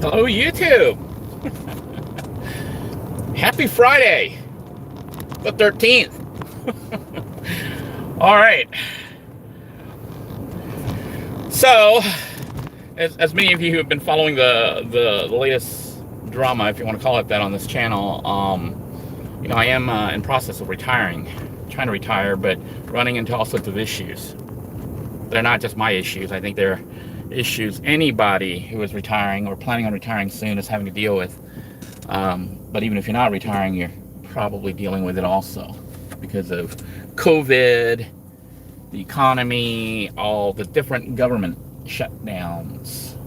Hello, YouTube. Happy Friday, the 13th. All right. So, as many of you who have been following the latest drama, if you want to call it that, on this channel, I am in process of retiring, trying to retire, but running into all sorts of issues. They're not just my issues. I think they're issues anybody who is retiring or planning on retiring soon is having to deal with. But even if you're not retiring, you're probably dealing with it also because of COVID, the economy, all the different government shutdowns.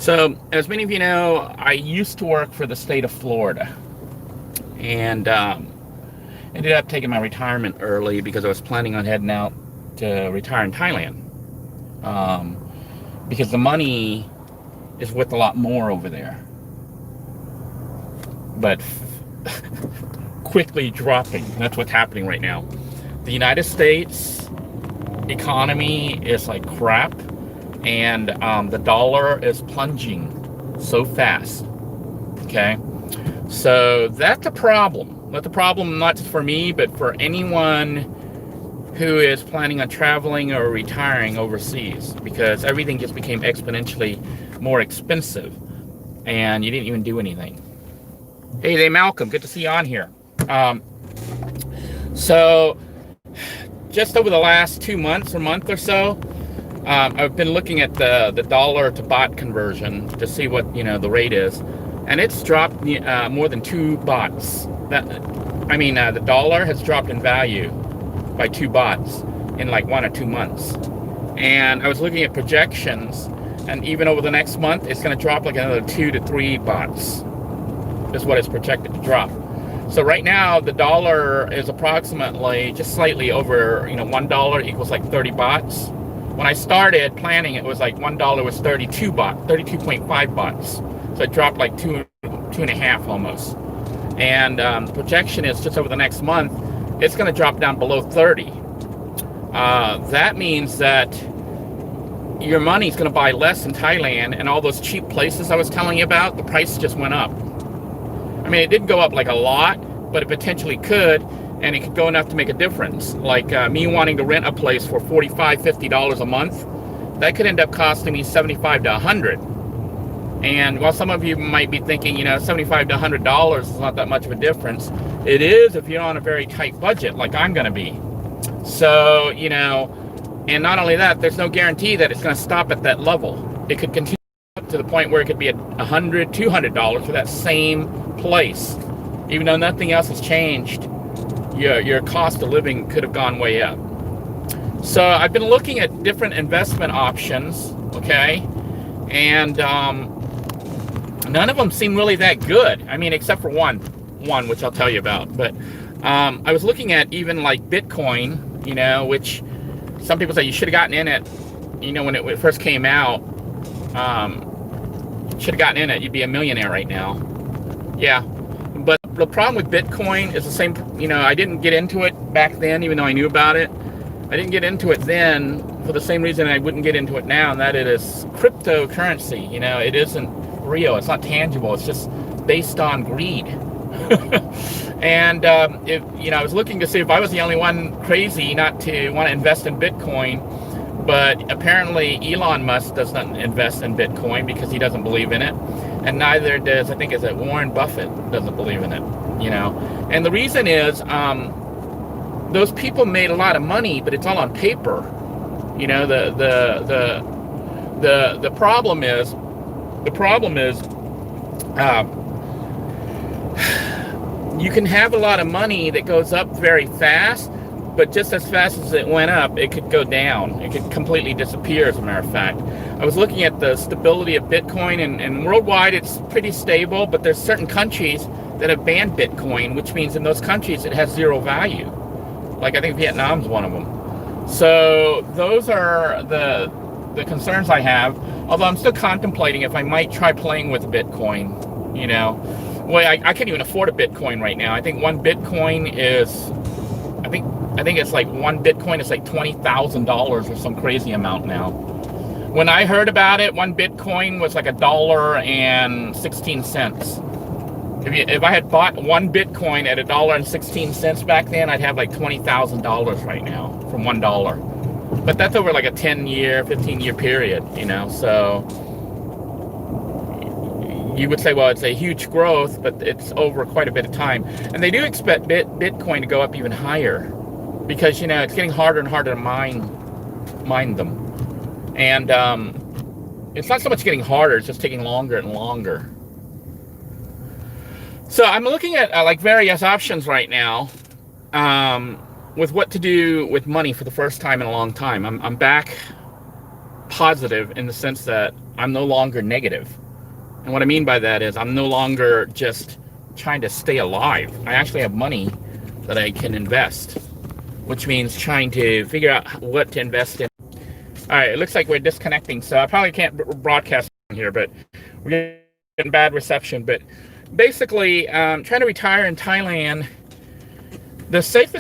So, as many of you know, I used to work for the state of Florida, and ended up taking my retirement early because I was planning on heading out to retire in Thailand. Because the money is worth a lot more over there, but quickly dropping. That's what's happening right now. The United States economy is like crap, and the dollar is plunging so fast. Okay, so that's a problem. That's a problem not just for me, but for anyone who is planning on traveling or retiring overseas, because everything just became exponentially more expensive and you didn't even do anything. Hey there, Malcolm, good to see you on here. So just over the last 2 months or month or so, I've been looking at the dollar to baht conversion to see what the rate is, and it's dropped more than 2 bahts. The dollar has dropped in value by 2 bahts in like 1 or 2 months. And I was looking at projections, and even over the next month, it's going to drop like another 2 to 3 bahts. Is what it's projected to drop. So right now, the dollar is approximately just slightly over, $1 equals like 30 bahts. When I started planning, it was like $1 was 32 baht, 32.5 bahts. So it dropped like two and a half almost. And the projection is just over the next month, it's going to drop down below 30. That means that your money's going to buy less in Thailand, and all those cheap places I was telling you about, the price just went up. I mean, it didn't go up like a lot, but it potentially could, and it could go enough to make a difference. Like me wanting to rent a place for $45, $50 a month, that could end up costing me $75 to $100. And while some of you might be thinking, $75 to $100 is not that much of a difference, it is if you're on a very tight budget, like I'm going to be. So, and not only that, there's no guarantee that it's going to stop at that level. It could continue up to the point where it could be $100, $200 for that same place. Even though nothing else has changed, your cost of living could have gone way up. So I've been looking at different investment options, okay? And none of them seem really that good. I mean, except for one, which I'll tell you about. But I was looking at even like Bitcoin, which some people say you should have gotten in it, when it first came out. Should have gotten in it, you'd be a millionaire right now. Yeah. But the problem with Bitcoin is the same, I didn't get into it back then, even though I knew about it. I didn't get into it then for the same reason I wouldn't get into it now, and that it is cryptocurrency. It isn't real, it's not tangible, it's just based on greed. And I was looking to see if I was the only one crazy not to want to invest in Bitcoin, but apparently Elon Musk does not invest in Bitcoin because he doesn't believe in it, and neither does, I think, is it Warren Buffett doesn't believe in it, And the reason is, those people made a lot of money, but it's all on paper. The problem is, you can have a lot of money that goes up very fast, but just as fast as it went up, it could go down. It could completely disappear, as a matter of fact. I was looking at the stability of Bitcoin, and worldwide it's pretty stable, but there's certain countries that have banned Bitcoin, which means in those countries it has zero value. Like I think Vietnam's one of them. So those are the concerns I have, although I'm still contemplating if I might try playing with Bitcoin. Well, I can't even afford a Bitcoin right now. I think one Bitcoin is, I think it's like one Bitcoin is like $20,000 or some crazy amount now. When I heard about it, one Bitcoin was like $1.16. If I had bought one Bitcoin at $1.16 back then, I'd have like $20,000 right now from $1. But that's over like a 10-year, 15-year period, you know. So you would say, well, it's a huge growth, but it's over quite a bit of time. And they do expect Bitcoin to go up even higher because, you know, it's getting harder and harder to mine them. And it's not so much getting harder, it's just taking longer and longer. So I'm looking at like various options right now with what to do with money for the first time in a long time. I'm back positive in the sense that I'm no longer negative. And what I mean by that is I'm no longer just trying to stay alive. I actually have money that I can invest, which means trying to figure out what to invest in. All right, it looks like we're disconnecting, so I probably can't broadcast here, but we're getting bad reception. But basically, trying to retire in Thailand, the safest